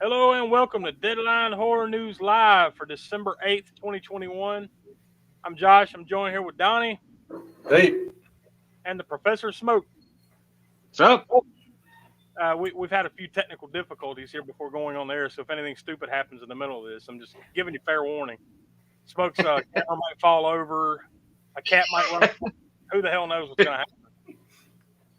Hello and welcome to Deadline Horror News Live for December 8th, 2021. I'm Josh. I'm joined here with Donnie. Hey. And the Professor Smoke. What's up? We've had a few technical difficulties here before going on the air, so if anything stupid happens in the middle of this, I'm just giving you fair warning. Smoke's camera might fall over, a cat might run. Who the hell knows what's going to happen?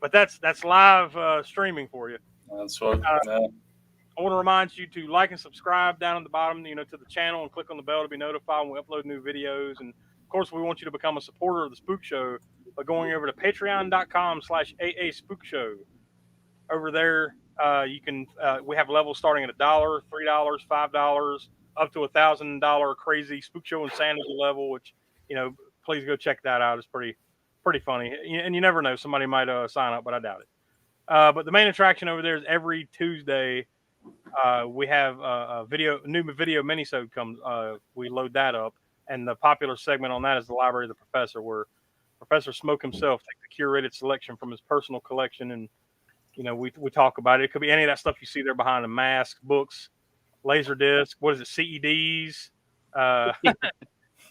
But that's live streaming for you. That's what. I want to remind you to like and subscribe down at the bottom, to the channel, and click on the bell to be notified when we upload new videos. And of course, we want you to become a supporter of the Spook Show by going over to patreon.com/AA Spook Show. Over there, you can. We have levels starting at $1, $3, $5, up to $1,000 crazy Spook Show insanity level. Which please go check that out. It's pretty funny, and you never know, somebody might sign up, but I doubt it. But the main attraction over there is every Tuesday. We have a new video minisode comes. We load that up, and the popular segment on that is the Library of the Professor, where Professor Smoke himself takes a curated selection from his personal collection, and we talk about it. It could be any of that stuff you see there behind the masks, books, laser disc. What is it? CEDs, a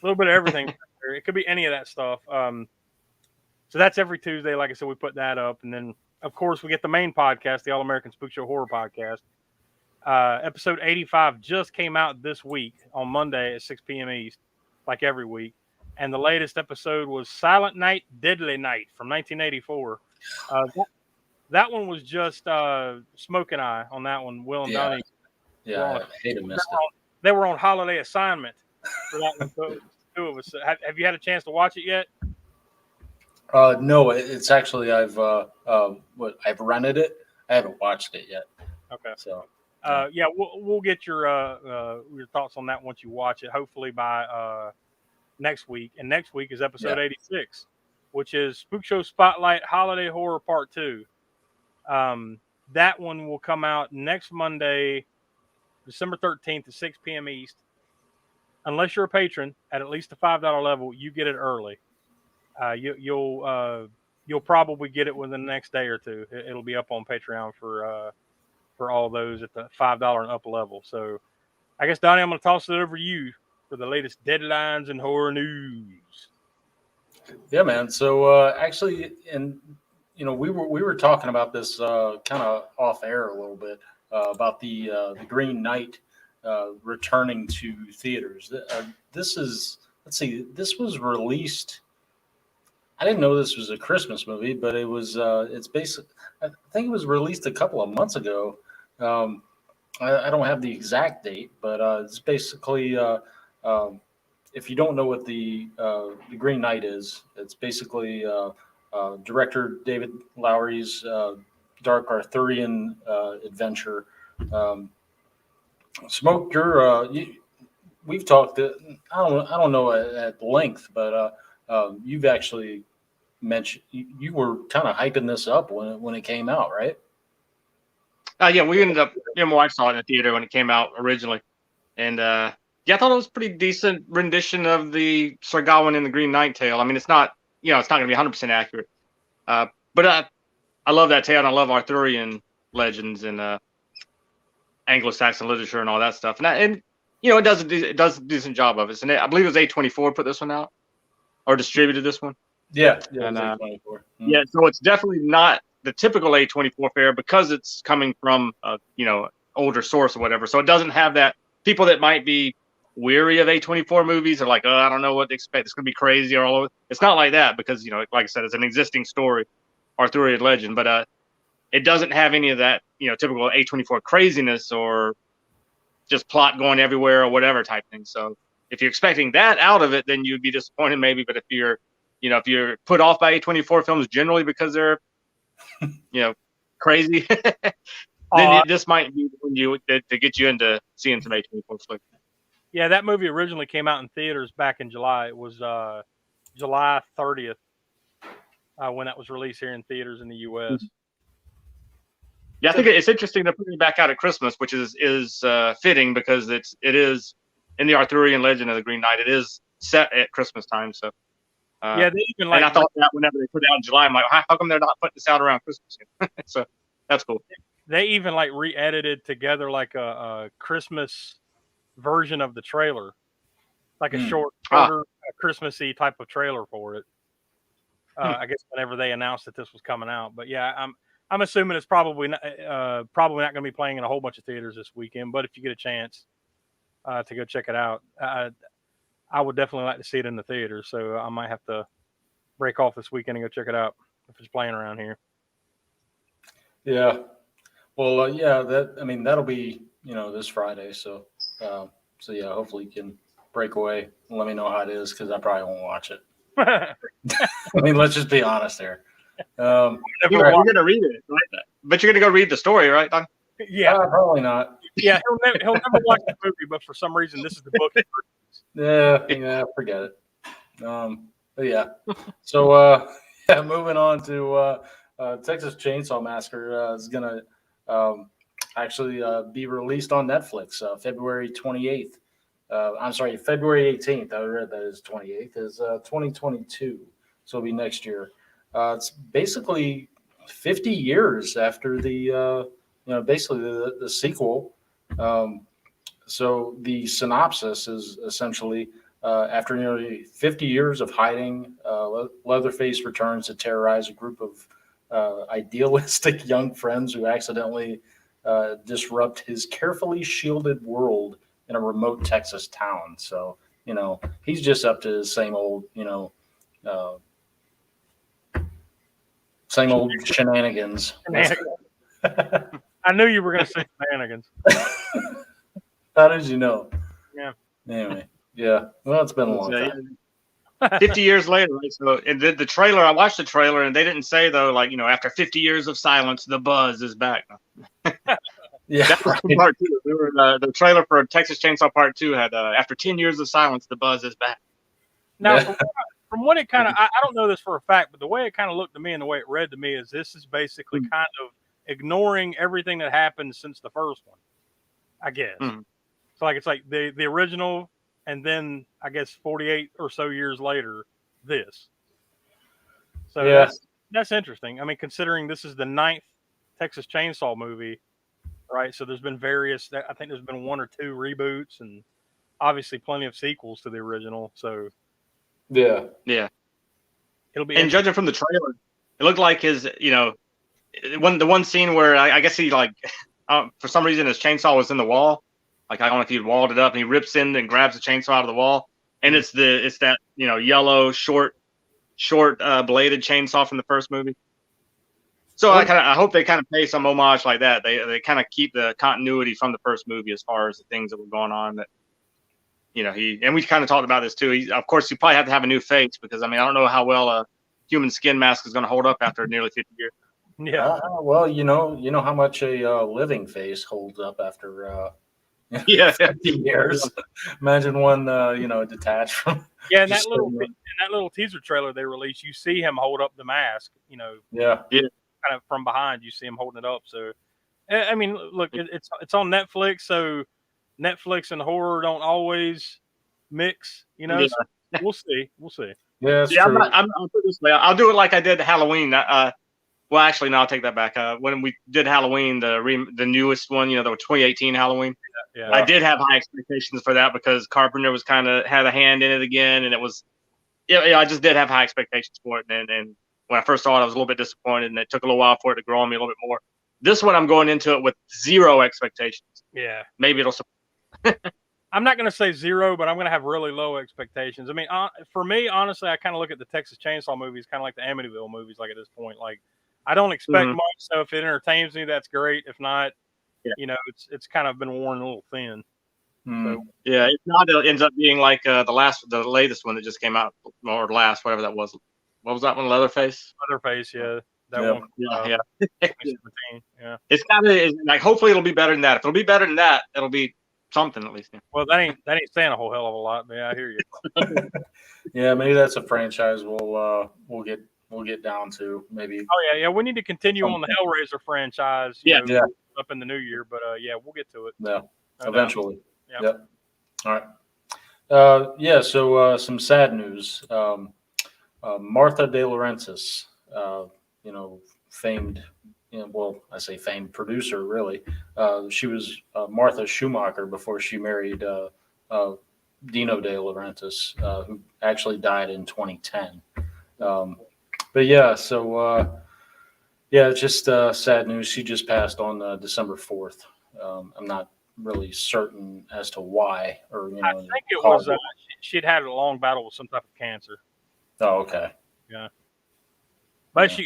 little bit of everything. It could be any of that stuff. So that's every Tuesday. Like I said, we put that up, and then of course we get the main podcast, the All-American Spookshow Horror Podcast. Episode 85 just came out this week on Monday at 6 p.m. East, like every week. And the latest episode was Silent Night, Deadly Night from 1984. That one was just Smoke and I on that one. Will and Donnie. Yeah, I hate to miss it. They were on holiday assignment for that one. So two of us. Have you had a chance to watch it yet? No, it's actually I've rented it. I haven't watched it yet. Okay. So. We'll get your thoughts on that once you watch it. Hopefully by next week. And next week is episode 86, which is Spook Show Spotlight Holiday Horror Part 2. That one will come out next Monday, December 13th at 6 p.m. East. Unless you're a patron at least the $5 level, you get it early. You'll probably get it within the next day or two. It'll be up on Patreon for all those at the $5 and up level. So I guess, Donnie, I'm going to toss it over to you for the latest deadlines and horror news. Yeah, man. So actually, and we were talking about this kind of off air a little bit about the Green Knight returning to theaters. This was released. I didn't know this was a Christmas movie, but it was. It's basically. I think it was released a couple of months ago. I don't have the exact date, but it's basically. If you don't know what the Green Knight is, it's basically director David Lowery's dark Arthurian adventure. Smoke, we've talked. I don't know at length, but you've actually mentioned you were kind of hyping this up when it came out, right? Yeah, we ended up. My wife saw it in the theater when it came out originally, and I thought it was a pretty decent rendition of the Sir Gawain and the Green Knight tale. I mean, it's not going to be 100% accurate, but I love that tale, and I love Arthurian legends and Anglo-Saxon literature and all that stuff, and it does a decent job of it. And I believe it was A24 put this one out or distributed this one. Yeah, and, A24. Mm-hmm. Yeah, so it's definitely not the typical A24 fare because it's coming from older source or whatever. So it doesn't have that. People that might be weary of A24 movies are like, I don't know what to expect. It's going to be crazy or all over. It's not like that because like I said, it's an existing story, Arthurian legend, but it doesn't have any of that typical A24 craziness or just plot going everywhere or whatever type thing. So if you're expecting that out of it, then you'd be disappointed maybe. But if you're put off by A24 films generally because they're crazy, then this might be when to get you into seeing some A24 flicks. Yeah, that movie originally came out in theaters back in July. It was July 30th when that was released here in theaters in the U.S. Yeah, I think it's interesting they're putting it back out at Christmas, which is fitting because it is in the Arthurian legend of the Green Knight. It is set at Christmas time, so. They even and I thought that whenever they put it out in July, I'm like, how come they're not putting this out around Christmas? So that's cool. they even like re-edited together like a Christmas version of the trailer, like a shorter Christmassy type of trailer for it. I guess whenever they announced that this was coming out, but yeah, I'm assuming it's probably not going to be playing in a whole bunch of theaters this weekend. But if you get a chance to go check it out, I would definitely like to see it in the theater. So I might have to break off this weekend and go check it out if it's playing around here. Yeah. Well, yeah. That'll be this Friday. So yeah. Hopefully you can break away and let me know how it is, because I probably won't watch it. I mean, let's just be honest here. You're going to read it, right? But you're going to go read the story, right, Don? Yeah, probably not. Yeah, he'll never watch the movie, but for some reason, this is the book. Yeah, forget it. But yeah. So moving on to Texas Chainsaw Massacre is gonna actually be released on Netflix February 28th. I'm sorry, February 18th. I read that is 28th, is 2022. So it'll be next year. It's basically 50 years after the basically the sequel. So the synopsis is essentially after nearly 50 years of hiding, Leatherface returns to terrorize a group of idealistic young friends who accidentally disrupt his carefully shielded world in a remote Texas town. So, he's just up to his same old, shenanigans. I knew you were going to say shenanigans. How did you know? Yeah. Anyway, yeah. Well, it's been a long time. 50 years later, right? So the trailer, I watched the trailer, and they didn't say, though, like, after 50 years of silence, the buzz is back. Yeah, that was from part 2. The trailer for Texas Chainsaw Part 2 had after 10 years of silence, the buzz is back. Now, from what it kind of, I don't know this for a fact, but the way it kind of looked to me and the way it read to me is this is basically kind of ignoring everything that happened since the first one, I guess. So it's like the original, and then I guess 48 or so years later, this. So yeah, that's interesting. I mean, considering this is the 9th Texas Chainsaw movie, right? So there's been various. I think there's been 1 or 2 reboots, and obviously plenty of sequels to the original. So yeah. It'll be. And judging from the trailer, it looked like his, the one scene where I guess he for some reason his chainsaw was in the wall. Like, I don't know if he'd walled it up, and he rips in and grabs the chainsaw out of the wall, and it's that yellow short bladed chainsaw from the first movie. So I hope they kind of pay some homage like that. They kind of keep the continuity from the first movie as far as the things that were going on. That and we kind of talked about this too. Of course, you probably have to have a new face, because I don't know how well a human skin mask is going to hold up after nearly 50 years. Yeah. Well, you know how much a living face holds up after 50 years. Imagine one detached from. Yeah, and that little teaser trailer they released, you see him hold up the mask. Yeah. Kind of from behind, you see him holding it up. So, I mean, look, it's on Netflix, so Netflix and horror don't always mix. So we'll see. Yeah, true. I'll put it this way. I'll do it like I did Halloween. Well, actually, no, I'll take that back. When we did Halloween, the newest one, the 2018 Halloween, I did have high expectations for that, because Carpenter was kind of had a hand in it again, and it was, I just did have high expectations for it, and when I first saw it, I was a little bit disappointed, and it took a little while for it to grow on me a little bit more. This one, I'm going into it with 0 expectations. Yeah, maybe it'll. I'm not going to say 0, but I'm going to have really low expectations. I mean, for me, honestly, I kind of look at the Texas Chainsaw movies kind of like the Amityville movies. Like, at this point, like, I don't expect much. So if it entertains me, that's great. If not, it's kind of been worn a little thin. So, yeah, if not, it ends up being like the latest one that just came out, or last, whatever that was. What was that one? Leatherface. Yeah. That one. Yeah. 2017. Yeah. It's kind of like, hopefully it'll be better than that. If it'll be better than that, it'll be something at least. Yeah. Well, that ain't saying a whole hell of a lot, but yeah, I hear you. Yeah, maybe that's a franchise we'll get down to, maybe. Oh yeah, we need to continue on the Hellraiser franchise. Up in the new year, but we'll get to it. Yeah, eventually. Yep. All right. So some sad news. Martha DeLaurentis, famed I say famed producer, really. She was Martha Schumacher before she married Dino De Laurentiis, who actually died in 2010. But yeah, so it's just sad news. She just passed on December 4th. I'm not really certain as to why, or I think it was she'd had a long battle with some type of cancer. Oh, okay. Yeah. But she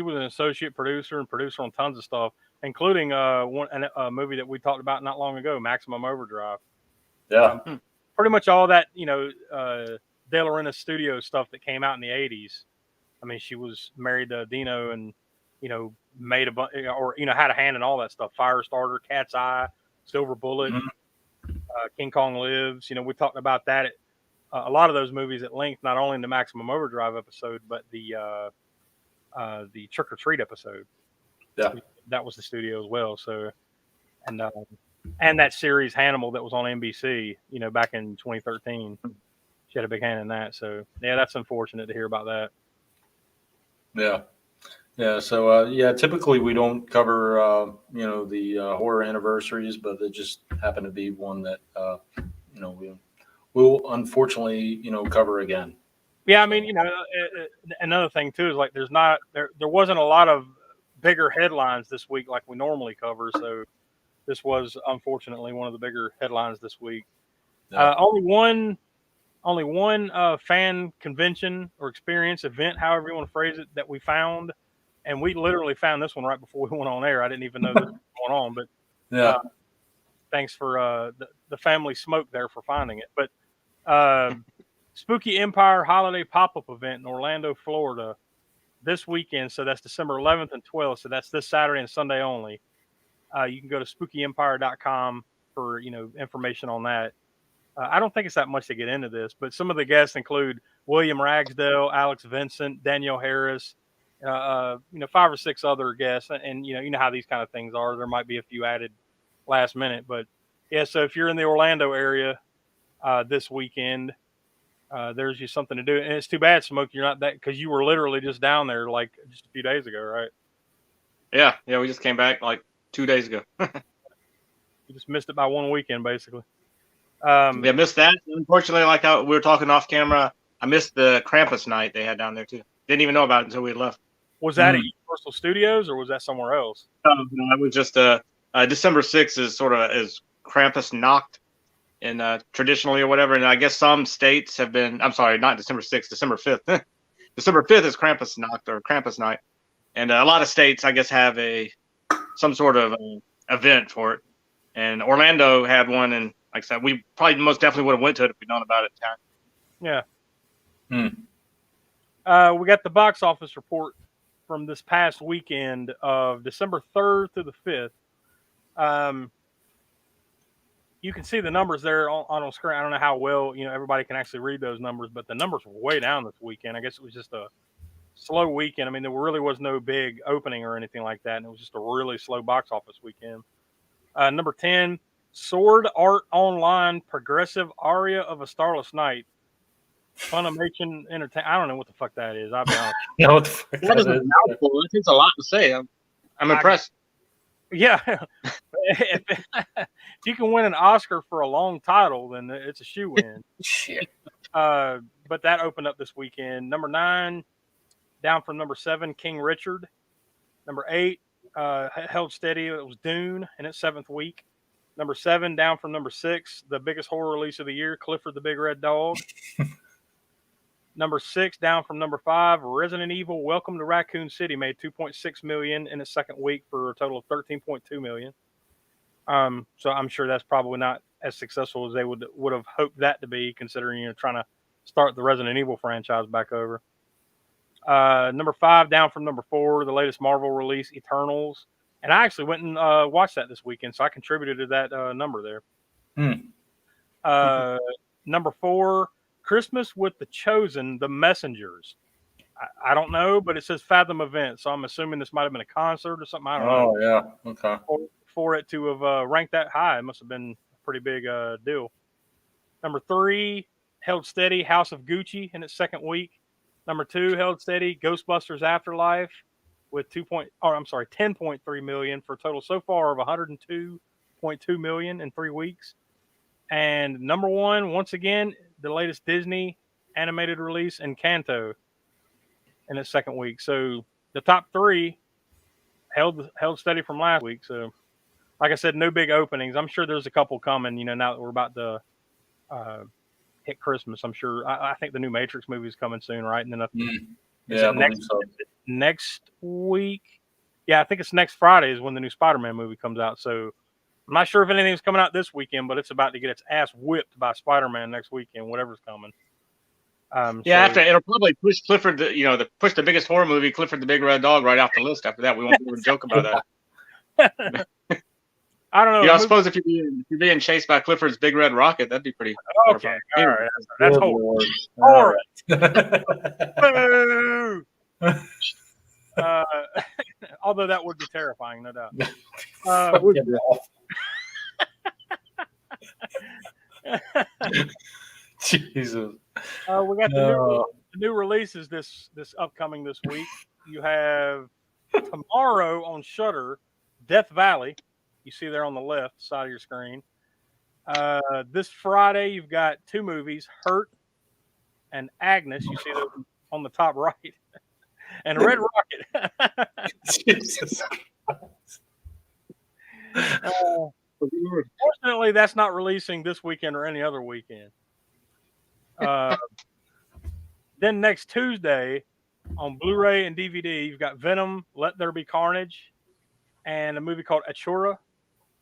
was an associate producer and producer on tons of stuff, including a movie that we talked about not long ago, Maximum Overdrive. Yeah. Pretty much all that, De Laurentiis studio stuff that came out in the 80s. I mean, she was married to Dino and, made a bunch, or, had a hand in all that stuff. Firestarter, Cat's Eye, Silver Bullet, King Kong Lives. We talked about that at a lot of those movies at length, not only in the Maximum Overdrive episode, but the Trick or Treat episode. Yeah, that was the studio as well. So, and that series Hannibal that was on NBC, back in 2013, she had a big hand in that. So yeah, that's unfortunate to hear about that. Yeah. So typically we don't cover the horror anniversaries, but it just happened to be one that we'll unfortunately cover again. Yeah, I mean, another thing too is like there wasn't a lot of bigger headlines this week like we normally cover, so this was unfortunately one of the bigger headlines this week. Yeah. Only one fan convention or experience event, however you want to phrase it, that we found, and we literally found this one right before we went on air. I didn't even know this was going on, but thanks for the family smoke there for finding it. But Spooky Empire Holiday Pop-Up Event in Orlando, Florida, this weekend. So that's December 11th and 12th. So that's this Saturday and Sunday only. You can go to spookyempire.com for information on that. I don't think it's that much to get into this, but some of the guests include William Ragsdale, Alex Vincent, Danielle Harris, 5 or 6 other guests, and you know how these kind of things are. There might be a few added last minute, but yeah. So if you're in the Orlando area this weekend, there's just something to do. And it's too bad, Smoke, you're not that, because you were literally just down there like just a few days ago, right? Yeah, we just came back like 2 days ago. You just missed it by one weekend, basically. Missed that. Unfortunately, like how we were talking off camera, I missed the Krampus night they had down there too. Didn't even know about it until we had left. Was that at Universal Studios or was that somewhere else? No, it was just December 6th is sort of is Krampus knocked, and traditionally or whatever. And I guess some states have been. I'm sorry, not December 6th, December 5th. December 5th is Krampus knocked or Krampus night, and a lot of states I guess have some sort of event for it. And Orlando had one, and like I said, we probably most definitely would have went to it if we'd known about it. Yeah. We got the box office report from this past weekend of December 3rd through the 5th. You can see the numbers there on screen. I don't know how well everybody can actually read those numbers, but the numbers were way down this weekend. I guess it was just a slow weekend. I mean, there really was no big opening or anything like that, and it was just a really slow box office weekend. Number 10, Sword Art Online Progressive Aria of a Starless Night. Funimation Entertainment. I don't know what the fuck that is. I'll be honest. You know what the fuck that is a mouthful. It's a lot to say. I'm impressed. Yeah. if you can win an Oscar for a long title, then it's a shoe-in. Shit. But that opened up this weekend. Number 9, down from number 7, King Richard. Number 8, held steady. It was Dune in its 7th week. Number 7, down from number 6, the biggest horror release of the year, Clifford the Big Red Dog. Number 6, down from number 5, Resident Evil Welcome to Raccoon City made $2.6 million in its 2nd week for a total of $13.2 million. So I'm sure that's probably not as successful as they would have hoped that to be, considering trying to start the Resident Evil franchise back over. Number 5, down from number 4, the latest Marvel release, Eternals. And I actually went and watched that this weekend, so I contributed to that number there. Number 4, Christmas with the Chosen, The Messengers. I don't know, but it says Fathom event, so I'm assuming this might have been a concert or something. I don't know. Oh, yeah. Okay. For it to have ranked that high, it must have been a pretty big deal. Number 3, held steady, House of Gucci in its 2nd week. Number 2, held steady, Ghostbusters Afterlife. with 10.3 million for a total so far of 102.2 million in 3 weeks. And number one, once again, the latest Disney animated release, Encanto, in its second week. So the top three held steady from last week. So, like I said, no big openings. I'm sure there's a couple coming. Now that we're about to hit Christmas, I'm sure. I think the new Matrix movie is coming soon, right? And then next week. Yeah, I think it's next Friday is when the new Spider-Man movie comes out. So I'm not sure if anything's coming out this weekend, but it's about to get its ass whipped by Spider-Man next weekend, whatever's coming. After it'll probably push Clifford, push the biggest horror movie, Clifford the Big Red Dog, right off the list. After that, we won't even joke about that. I don't know. I suppose if you're being chased by Clifford's Big Red Rocket, that'd be pretty. Okay, all right, that's horror. All right. Although that would be terrifying, no doubt. Jesus. We got the new releases this upcoming this week. You have tomorrow on Shudder, Death Valley. You see there on the left side of your screen. This Friday, you've got two movies, Hurt and Agnes. You see those on the top right. And Red Rocket. Jesus Fortunately, that's not releasing this weekend or any other weekend. Then next Tuesday on Blu-ray and DVD, you've got Venom, Let There Be Carnage, and a movie called Achura.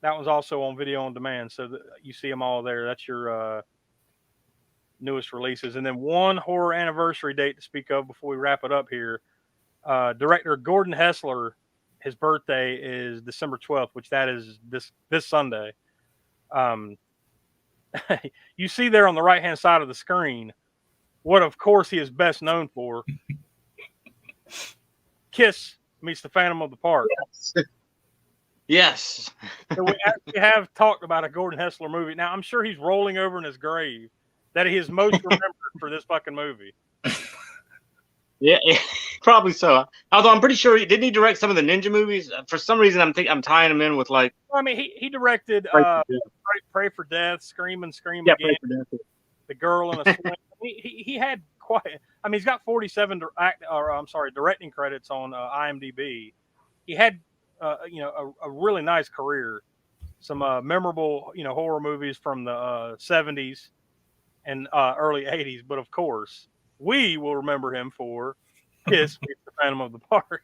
That one's also on video on demand, so you see them all there. That's your newest releases. And then one horror anniversary date to speak of before we wrap it up here. Director Gordon Hessler, his birthday is December 12th, which that is this Sunday. You see there on the right-hand side of the screen what, of course, he is best known for. Kiss meets the Phantom of the Park. Yes. So we actually have talked about a Gordon Hessler movie. Now, I'm sure he's rolling over in his grave that he is most remembered for this fucking movie. Yeah, probably so. Although I'm pretty sure didn't he direct some of the ninja movies? For some reason, I'm tying him in with like. I mean, he directed Pray for Death, Scream and Scream Again, Pray for Death. The Girl in a Swing. He had quite. I mean, he's got 47 directing credits on IMDb. He had a really nice career. Some memorable horror movies from the 70s and early 80s, but of course. We will remember him for Kiss meets the Phantom of the Park.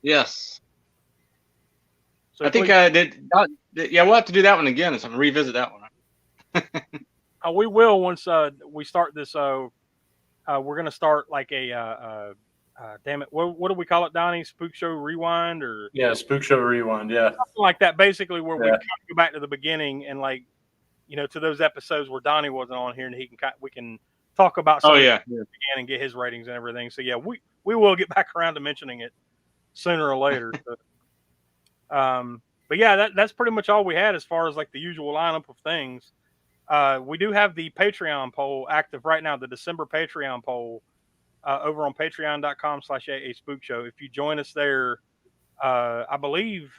Yes. So I think I did. Yeah, we'll have to do that one again. So I'm revisit that one. We will once we start this. We're going to start like a damn it. What do we call it, Donnie? Spook Show Rewind or Spook Show Rewind. Yeah, something like that. Basically, where we kind of go back to the beginning and like. To those episodes where Donnie wasn't on here, and we can talk about something and get his ratings and everything. So yeah, we will get back around to mentioning it sooner or later. But yeah, that's pretty much all we had as far as like the usual lineup of things. We do have the Patreon poll active right now, the December Patreon poll over on patreon.com/AA Spook Show. If you join us there, I believe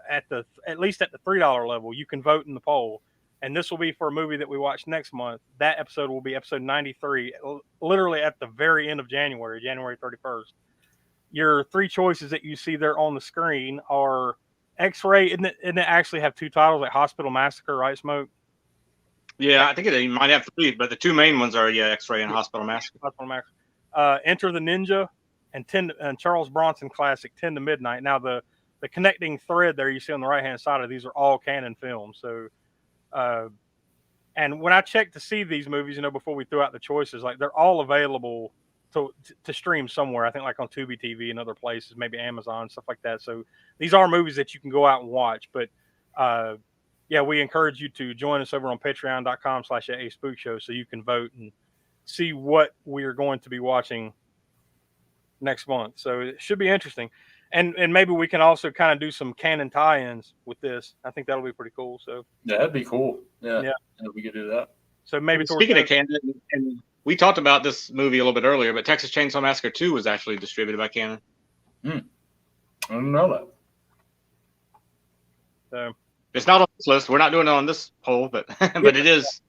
at least at the $3 level, you can vote in the poll. And this will be for a movie that we watch next month. That episode will be episode 93, literally at the very end of January 31st. Your three choices that you see there on the screen are X-Ray, and it actually have two titles, like Hospital Massacre, right, Smoke? Yeah, I think it might have three, but the two main ones are X-Ray and Hospital Massacre. Hospital Massacre. Enter the Ninja and Charles Bronson classic 10 to Midnight. Now the connecting thread there you see on the right-hand side of these are all canon films. So. And when I checked to see these movies, before we threw out the choices, like they're all available to stream somewhere. I think like on Tubi TV and other places, maybe Amazon, stuff like that. So these are movies that you can go out and watch. But we encourage you to join us over on patreon.com/AA Spook Show so you can vote and see what we are going to be watching next month. So it should be interesting. And maybe we can also kind of do some canon tie-ins with this. I think that'll be pretty cool. So that'd be cool. Yeah, we could do that. So maybe speaking of canon, and we talked about this movie a little bit earlier, but Texas Chainsaw Massacre 2 was actually distributed by Canon. I didn't know that. So it's not on this list. We're not doing it on this poll, but but it is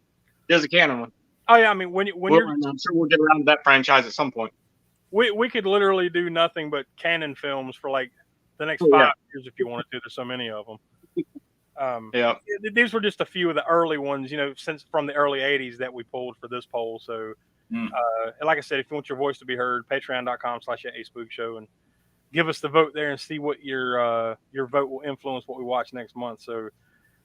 a Canon one. Oh yeah, I mean when you're, I'm sure we'll get around to that franchise at some point. we could literally do nothing but Canon films for like the next 5 years if you wanted to. There's so many of them. These were just a few of the early ones, since from the early '80s that we pulled for this poll. So, and like I said, if you want your voice to be heard, patreon.com/spookshow and give us the vote there and see what your vote will influence what we watch next month. So,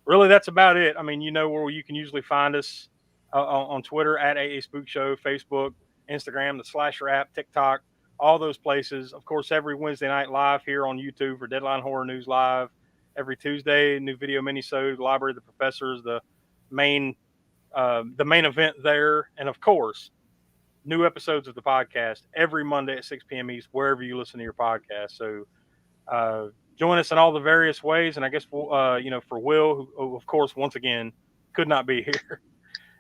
really, that's about it. I mean, where you can usually find us on Twitter at AA Spookshow, Facebook, Instagram, the Slasher app, TikTok, all those places. Of course, every Wednesday night live here on YouTube for Deadline Horror News Live. Every Tuesday, new video minisode, Library of the Professors, the main event there, and of course, new episodes of the podcast every Monday at 6 p.m. East, wherever you listen to your podcast. So join us in all the various ways, and I guess for Will, who of course once again could not be here,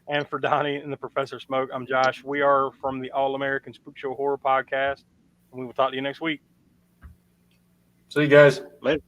and for Donnie and the Professor Smoke, I'm Josh. We are from the All-American Spookshow Horror Podcast, and we will talk to you next week. See you guys later.